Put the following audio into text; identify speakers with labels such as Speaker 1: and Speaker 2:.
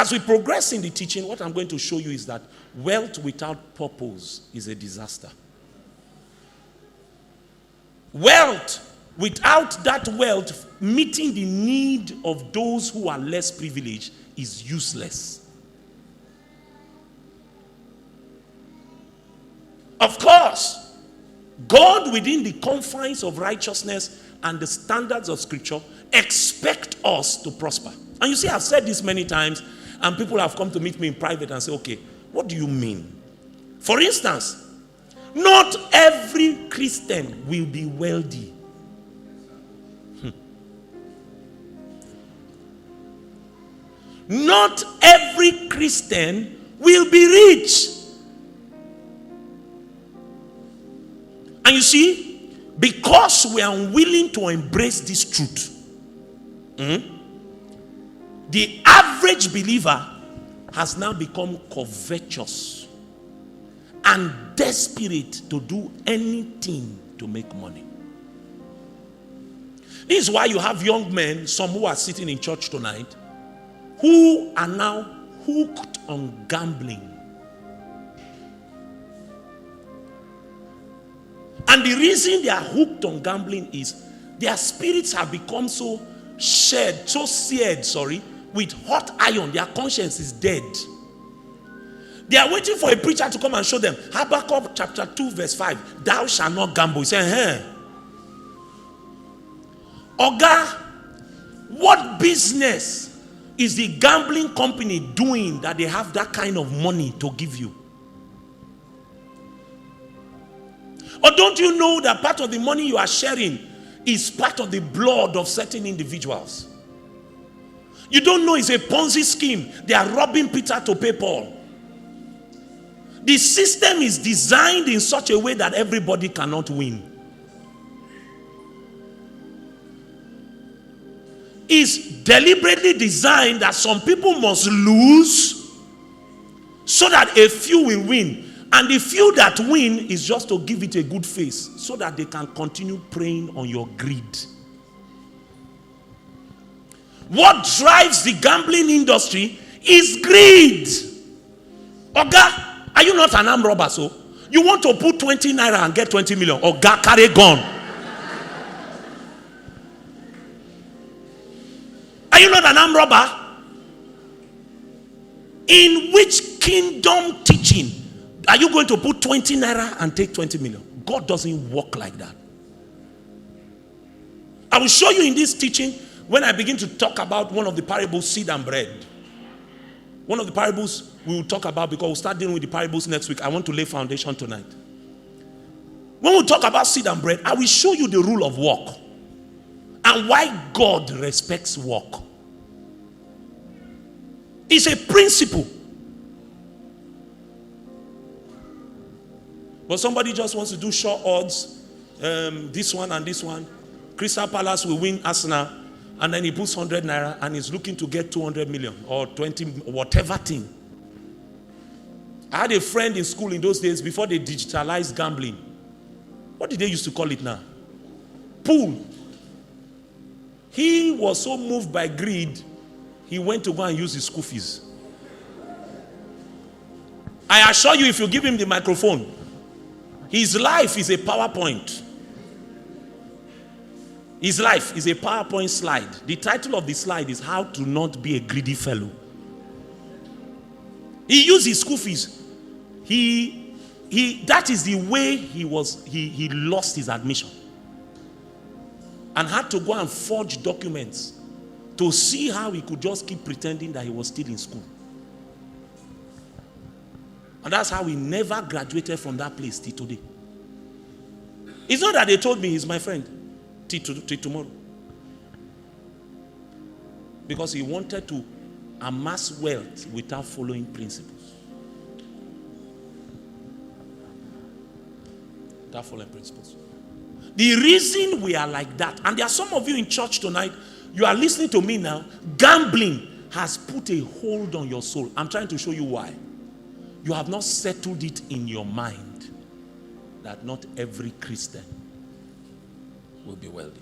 Speaker 1: As we progress in the teaching, what I'm going to show you is that wealth without purpose is a disaster. Wealth, without that wealth meeting the need of those who are less privileged, is useless. Of course, God, within the confines of righteousness and the standards of Scripture, expect us to prosper. And you see, I've said this many times, and people have come to meet me in private and say, okay, what do you mean? For instance, not every Christian will be wealthy. Not every Christian will be rich. And you see, because we are unwilling to embrace this truth, the average believer has now become covetous and desperate to do anything to make money. This is why you have young men, some who are sitting in church tonight, who are now hooked on gambling. And the reason they are hooked on gambling is their spirits have become so seared with hot iron. Their conscience is dead. They are waiting for a preacher to come and show them Habakkuk chapter 2 verse 5. Thou shalt not gamble. He said, Oga, what business is the gambling company doing that they have that kind of money to give you? Or don't you know that part of the money you are sharing is part of the blood of certain individuals? You don't know it's a Ponzi scheme. They are robbing Peter to pay Paul. The system is designed in such a way that everybody cannot win. It's deliberately designed that some people must lose so that a few will win. And the few that win is just to give it a good face so that they can continue preying on your greed. What drives the gambling industry is greed. Oga, are you not an armed robber? So you want to put 20 naira and get 20 million. Oga, carry gun. Are you not an armed robber? In which kingdom teaching are you going to put 20 naira and take 20 million? God doesn't work like that. I will show you in this teaching when I begin to talk about one of the parables, seed and bread. One of the parables we will talk about, because we'll start dealing with the parables next week. I want to lay foundation tonight. When we talk about seed and bread, I will show you the rule of work and why God respects work. It's a principle. But somebody just wants to do short odds, this one and this one. Crystal Palace will win Arsenal, and then he puts 100 naira and he's looking to get 200 million or 20, whatever thing. I had a friend in school in those days before they digitalized gambling. What did they used to call it now? Pool. He was so moved by greed, he went to go and use his school fees. I assure you, if you give him the microphone, his life is a PowerPoint. His life is a PowerPoint slide. The title of the slide is How to Not Be a Greedy Fellow. He used his school fees. That is the way he lost his admission. And had to go and forge documents to see how he could just keep pretending that he was still in school. And that's how he never graduated from that place till today. It's not that they told me he's my friend till tomorrow. Because he wanted to amass wealth without following principles. Without following principles. The reason we are like that, and there are some of you in church tonight, you are listening to me now, gambling has put a hold on your soul. I'm trying to show you why. You have not settled it in your mind that not every Christian will be wealthy.